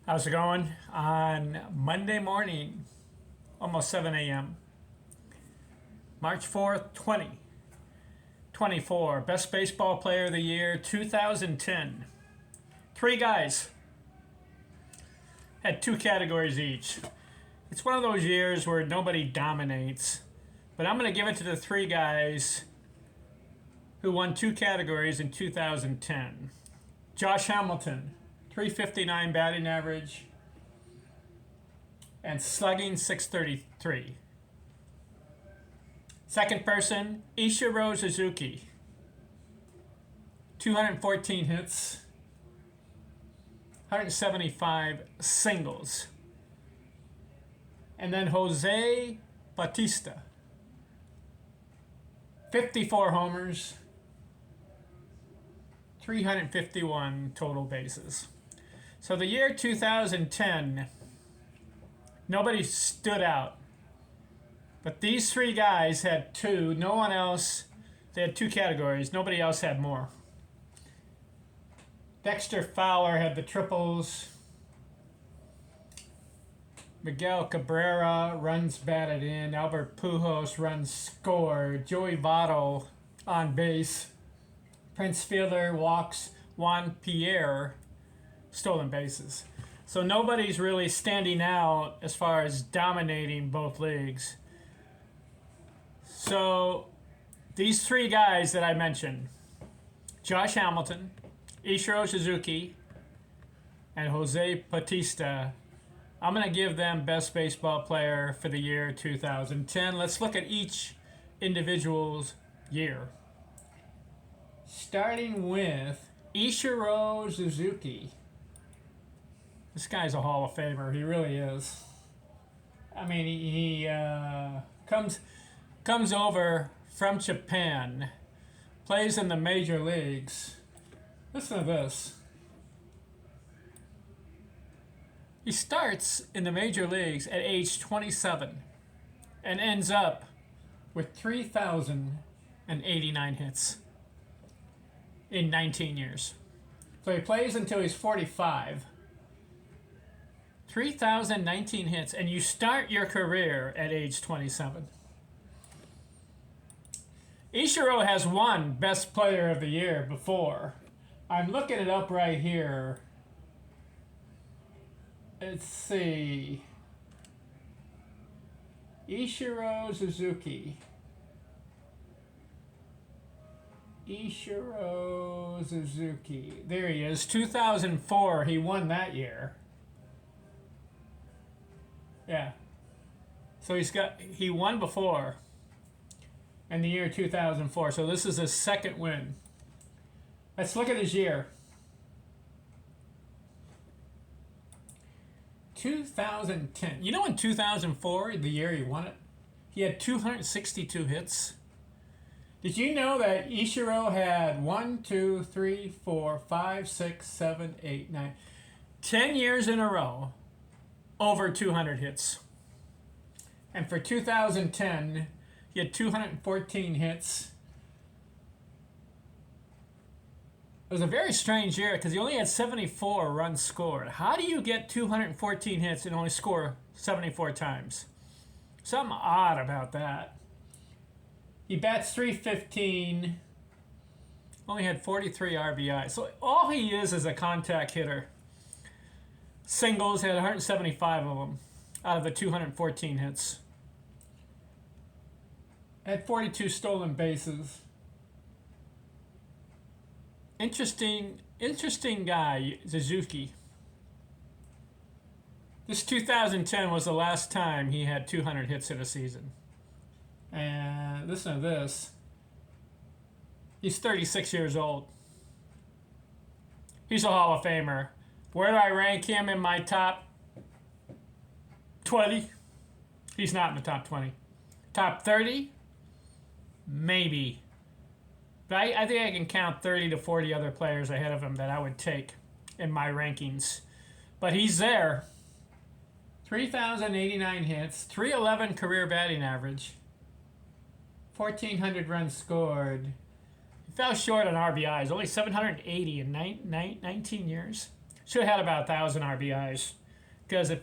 How's it going? On Monday morning, almost 7 a.m., March 4th, 2024, Best Baseball Player of the Year 2010. Three guys had two categories each. It's one of those years where nobody dominates, but I'm going to give it to the three guys who won two categories in 2010. Josh Hamilton, 359 batting average and slugging 633. Second person, Ichiro Suzuki, 214 hits, 175 singles. And then Jose Bautista, 54 homers, 351 total bases. So the year 2010, nobody stood out. But these three guys had two. No one else, they had two categories. Nobody else had more. Dexter Fowler had the triples. Miguel Cabrera, runs batted in. Albert Pujols, runs scored. Joey Votto, on base. Prince Fielder, walks. Juan Pierre, stolen bases. So nobody's really standing out as far as dominating both leagues. So these three guys that I mentioned, Josh Hamilton, Ichiro Suzuki, and Jose Bautista, I'm going to give them Best Baseball Player for the year 2010. Let's look at each individual's year. Starting with Ichiro Suzuki. This guy's a Hall of Famer. He really is. I mean, he comes over from Japan, plays in the major leagues. Listen to this. He starts in the major leagues at age 27 and ends up with 3,089 hits in 19 years. So he plays until he's 45. 3,019 hits, and you start your career at age 27. Ichiro has won Best Player of the Year before. I'm looking it up right here. Let's see. Ichiro Suzuki. Ichiro Suzuki. There he is. 2004. He won that year. Yeah. So he won before in the year 2004. So this is his second win. Let's look at his year. 2010. You know, in 2004, the year he won it, he had 262 hits. Did you know that Ichiro had 10 years in a row over 200 hits? And for 2010, he had 214 hits. It was a very strange year because he only had 74 runs scored. How do you get 214 hits and only score 74 times? Something odd about that. He bats .315, only had 43 RBI. So all he is a contact hitter. Singles, had 175 of them out of the 214 hits. Had 42 stolen bases. Interesting guy, Suzuki. This 2010 was the last time he had 200 hits in a season. And listen to this. He's 36 years old. He's a Hall of Famer. Where do I rank him in my top 20? He's not in the top 20. Top 30? Maybe. But I think I can count 30 to 40 other players ahead of him that I would take in my rankings. But he's there. 3,089 hits, 311 career batting average, 1,400 runs scored. He fell short on RBIs, only 780 in 19 years. should have had about 1,000 RBIs. Because a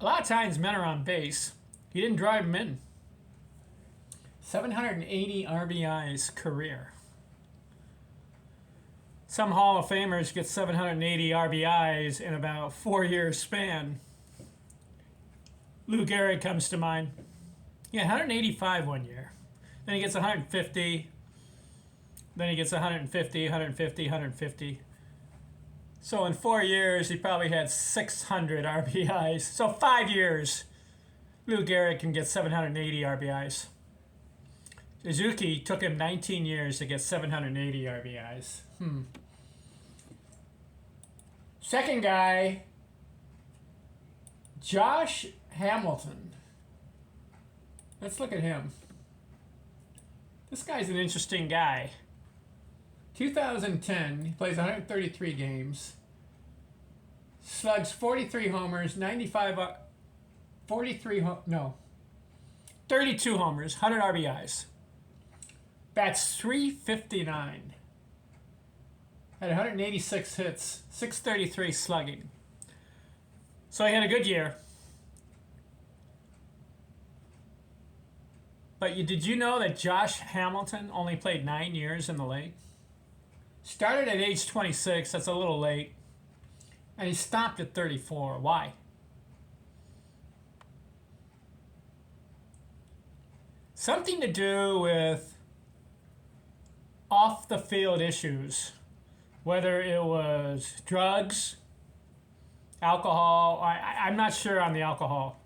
lot of times men are on base, he didn't drive them in. 780 RBIs career. Some Hall of Famers get 780 RBIs in about 4 years span. Lou Gehrig comes to mind. Yeah, 185 one year. Then he gets 150. Then he gets 150, 150, 150. So in 4 years, he probably had 600 RBIs. So 5 years, Lou Gehrig can get 780 RBIs. Suzuki took him 19 years to get 780 RBIs. Second guy, Josh Hamilton. Let's look at him. This guy's an interesting guy. 2010, he plays 133 games. Slugs 43 homers, 32 homers, 100 RBIs. Bats .359. Had 186 hits, 633 slugging. So he had a good year. But did you know that Josh Hamilton only played 9 years in the league? Started at age 26, that's a little late. And he stopped at 34. Why? Something to do with off the field issues. Whether it was drugs, alcohol. I'm not sure on the alcohol.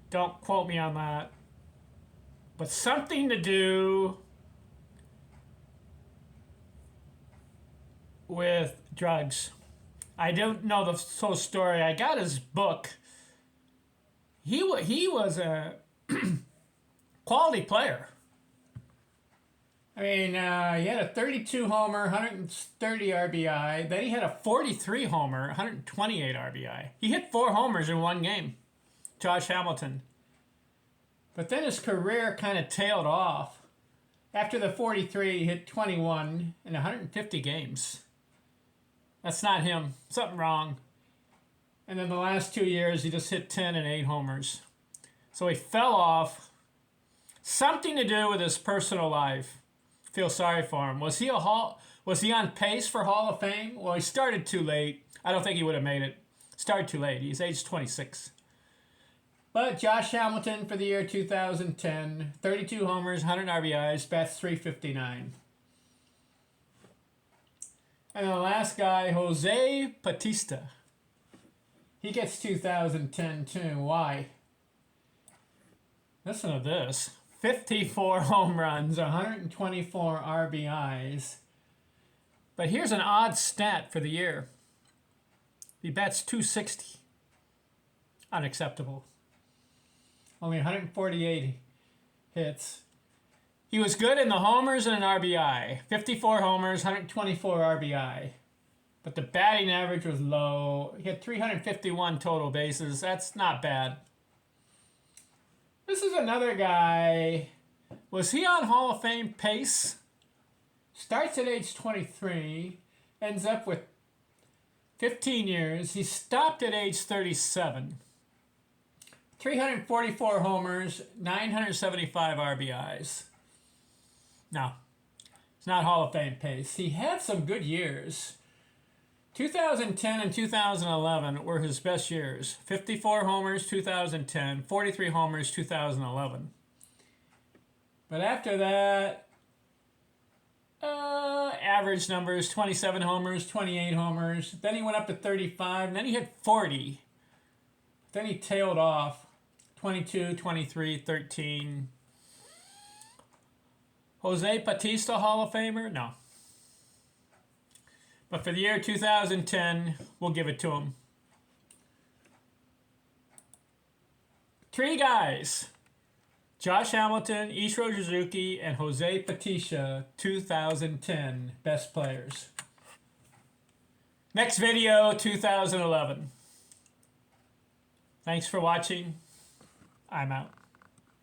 Don't quote me on that. But something to do with drugs. I don't know the whole story. I got his book. He was a quality player. I mean, he had a 32 homer, 130 RBI. Then he had a 43 homer, 128 RBI. He hit 4 homers in one game, Josh Hamilton. But then his career kind of tailed off. After the 43, he hit 21 in 150 games. That's not him. Something wrong. And then the last 2 years, he just hit 10 and 8 homers. So he fell off. Something to do with his personal life. Feel sorry for him. Was he on pace for Hall of Fame? Well, he started too late. I don't think he would have made it. Started too late. He's age 26. But Josh Hamilton for the year 2010, 32 homers, 100 RBIs, bats .359. And the last guy, Jose Bautista. He gets 2010 too. Why? Listen to this. 54 home runs, 124 RBIs. But here's an odd stat for the year. He bats .260. Unacceptable. Only 148 hits. He was good in the homers and an RBI. 54 homers, 124 RBI. But the batting average was low. He had 351 total bases. That's not bad. This is another guy. Was he on Hall of Fame pace? Starts at age 23. Ends up with 15 years. He stopped at age 37. 344 homers, 975 RBIs. No, it's not Hall of Fame pace. He had some good years. 2010 and 2011 were his best years. 54 homers, 2010. 43 homers, 2011. But after that, average numbers, 27 homers, 28 homers. Then he went up to 35, and then he hit 40. Then he tailed off. 22, 23, 13. Jose Bautista, Hall of Famer? No. But for the year 2010, we'll give it to him. 3 guys. Josh Hamilton, Ichiro Suzuki, and Jose Bautista, 2010 best players. Next video, 2011. Thanks for watching. I'm out.